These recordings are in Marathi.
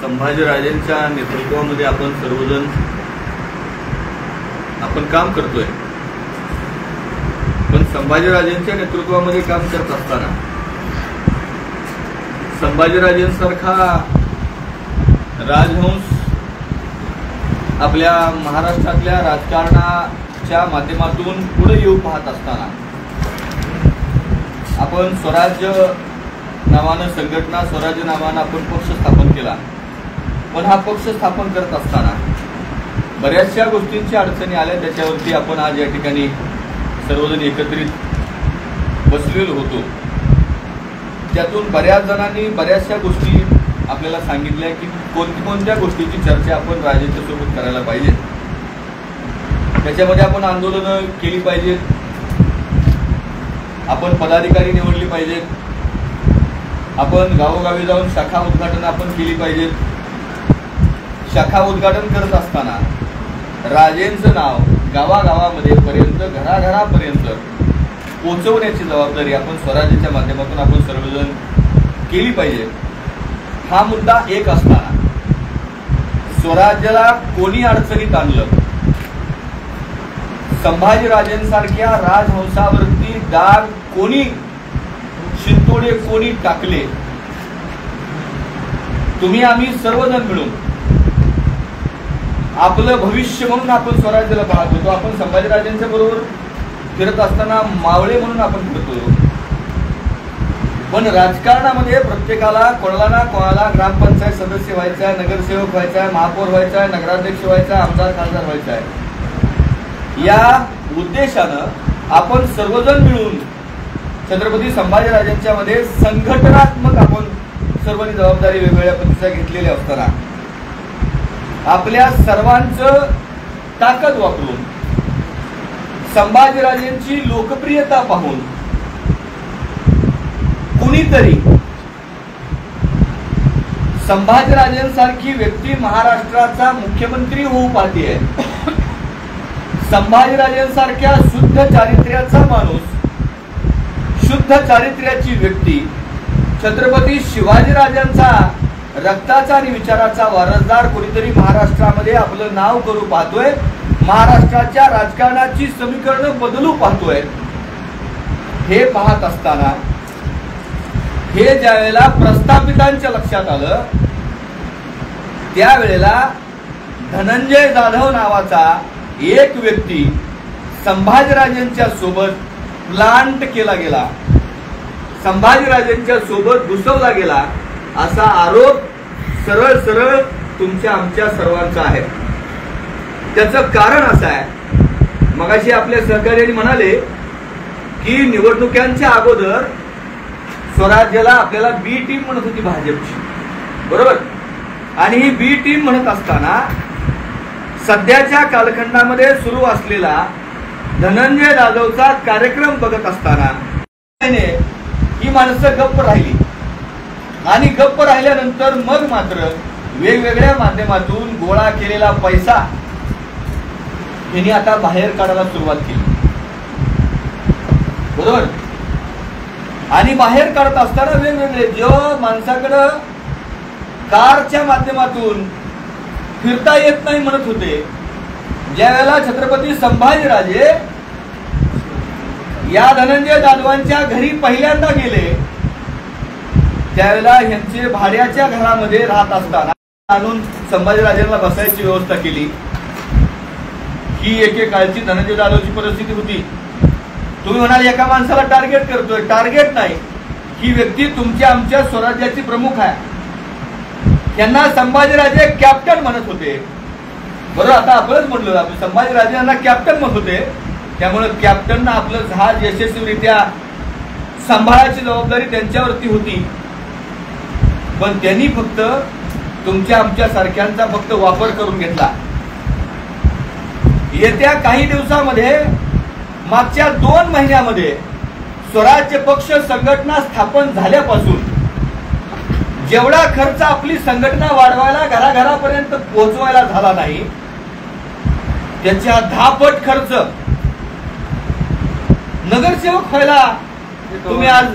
संभाजीराजेंच्या नेतृत्वामध्ये आपण सर्वजण काम करतोय, पण संभाजीराजेंच्या नेतृत्वामध्ये काम करत असताना संभाजीराजेंसारखा राजहंस आपल्या महाराष्ट्रातल्या राजकारणाच्या माध्यमातून पुढे येऊ पाहत असताना आपण स्वराज्य नावानं संघटना, स्वराज्य नावानं आपण पक्ष स्थापन केला, पण हा पक्ष स्थापन करत असताना बऱ्याचशा गोष्टींची अडचणी आल्या, त्याच्यावरती आपण आज या ठिकाणी सर्वजण एकत्रित बसलेलो होतो. त्यातून बऱ्याच जणांनी बऱ्याचशा गोष्टी आपल्याला सांगितल्या की कोणत्या गोष्टीची चर्चा आपण राजेंच्या सोबत करायला पाहिजे, त्याच्यामध्ये आपण आंदोलनं केली पाहिजेत, आपण पदाधिकारी निवडली पाहिजेत, आपण गावोगावी जाऊन शाखा उद्घाटन आपण केली पाहिजेत. शाखा उद्घाटन करत असताना राजेंचं नाव गावागावामध्ये पर्यंत, घराघरापर्यंत पोहोचवण्याची जबाबदारी आपण स्वराज्याच्या माध्यमातून आपण सर्वजण केली पाहिजे. हा मुद्दा एक असताना स्वराज्याला कोणी अडचणीत आणलं, संभाजीराजेंसारख्या राजहंसावरती डाग कोणी, शिंतोडे कोणी टाकले, तुम्ही आम्ही सर्वजण मिळून आपलं भविष्य म्हणून आपण स्वराज्याला पाहत होतो. आपण संभाजीराजेंच्या बरोबर फिरत असताना मावळे म्हणून आपण फिरतो, पण राजकारणामध्ये प्रत्येकाला कोणाला ना कोणाला ग्रामपंचायत सदस्य व्हायचा आहे, नगरसेवक व्हायचा आहे, महापौर व्हायचा आहे, नगराध्यक्ष व्हायचा आहे, आमदार खासदार व्हायचा आहे. या उद्देशानं आपण सर्वजण मिळून छत्रपती संभाजीराजेंच्या मध्ये संघटनात्मक आपण सर्वांनी जबाबदारी वेगवेगळ्या पद्धतीच्या घेतलेल्या असताना आपल्या सर्वांचं ताकद वापरून संभाजीराजेंची लोकप्रियता पाहून कुणीतरी संभाजीराजेंसारखी व्यक्ती महाराष्ट्राचा मुख्यमंत्री होऊ पाहते, संभाजीराजेंसारख्या शुद्ध चारित्र्याचा माणूस, शुद्ध चारित्र्याची व्यक्ती, छत्रपती शिवाजीराजांचा रक्ताचा आणि विचाराचा वारसदार कोणीतरी महाराष्ट्रामध्ये आपलं नाव करू पाहतोय, महाराष्ट्राच्या राजकारणाची समीकरणं बदलू पाहतोय. हे पाहत असताना हे ज्या वेळेला प्रस्थापितांच्या लक्षात आलं, त्यावेळेला धनंजय जाधव नावाचा एक व्यक्ती संभाजीराजेंच्या सोबत प्लांट केला गेला, संभाजीराजेंच्या सोबत घुसवला गेला, असा आरोप सरळ सरळ तुमच्या आमच्या सर्वांचा आहे. त्याचं कारण असं आहे, मगाशी आपल्या सहकार्याने म्हणाले की निवडणुकांच्या अगोदर स्वराज्याला आपल्याला बी टीम म्हणत होती भाजपची, बरोबर, आणि ही बी टीम म्हणत असताना सध्याच्या कालखंडामध्ये सुरू असलेला धनंजय जाधवचा कार्यक्रम बघत असताना ही माणसं गप्प राहिली, आणि गप्प राहिल्यानंतर मग मात्र वेगवेगळ्या माध्यमातून गोळा केलेला पैसा यांनी आता बाहेर काढायला सुरुवात केली, बरोबर. आणि बाहेर काढत असताना वेगवेगळे जो माणसाकडं कारच्या माध्यमातून फिरता येत नाही म्हणत होते, ज्या वेळेला छत्रपती संभाजीराजे या धनंजय जाधवांच्या घरी पहिल्यांदा गेले, त्यावेळेला यांचे भाड्याच्या घरामध्ये राहत असताना आणून संभाजीराजांना बसायची व्यवस्था केली. ही एक काळची धनंजय जाधवची परिस्थिती होती. तुम्ही म्हणाल एका माणसाला टार्गेट करतोय, टार्गेट नाही, ही व्यक्ती तुमच्या आमच्या स्वराज्याची प्रमुख आहे. यांना संभाजीराजे कॅप्टन म्हणत होते, बरोबर. आता आपणच म्हणलो, आपण संभाजीराजे यांना कॅप्टन म्हणत होते, त्यामुळे कॅप्टनना आपलं जहाज यशस्वीरित्या सांभाळायची जबाबदारी त्यांच्यावरती होती. पण त्यांनी फक्त तुमच्या आमच्या सारख्यांचा फक्त वापर करून घेतला. येत्या काही दिवसामध्ये, मागच्या 2 महिन्यामध्ये स्वराज्य पक्ष संघटना स्थापन झाल्यापासून जेवढा खर्च आपली संघटना वाढवायला, घराघरापर्यंत पोहोचवायला झाला नाही, त्याच्या 10 पट खर्च नगरसेवक व्हायला तुम्ही आज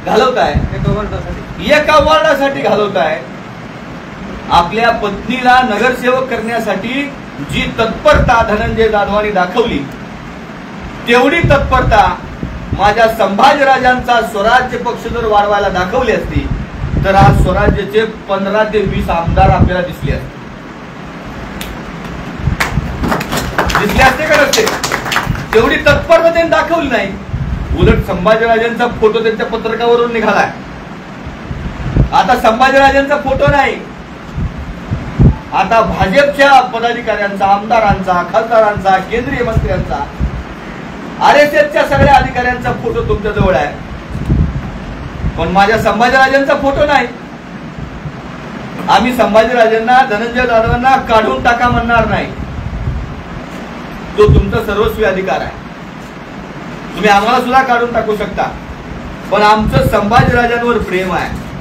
घालवताय, एका वार्डासाठी घालवताय. आपल्या पत्नीला नगरसेवक करण्यासाठी जी तत्परता धनंजय जाधवांनी दाखवली, तेवढी तत्परता माझ्या संभाजीराजांचा स्वराज्य पक्ष जर वाढवायला दाखवली असती तर आज स्वराज्याचे 15 ते 20 आमदार आपल्याला दिसले असते का नसते? तेवढी तत्परता त्यांनी दाखवली नाही. उलट संभाजीराजांचा फोटो त्यांच्या पत्रकावरून निघालाय. आता संभाजीराजांचा फोटो नाही, आता भाजपच्या पदाधिकाऱ्यांचा, आमदारांचा, खासदारांचा, केंद्रीय मंत्र्यांचा, RSSच्या सगळ्या अधिकाऱ्यांचा फोटो तुमच्या जवळ आहे, पण माझ्या संभाजीराजांचा फोटो नाही. आम्ही संभाजीराजांना, धनंजय जाधवांना काढून टाका म्हणणार नाही. तो तुमचा सर्वस्वी अधिकार आहे. तुम्ही आम्हाला सुद्धा काढून टाकू शकता, पण आमचं संभाजीराजांवर प्रेम आहे.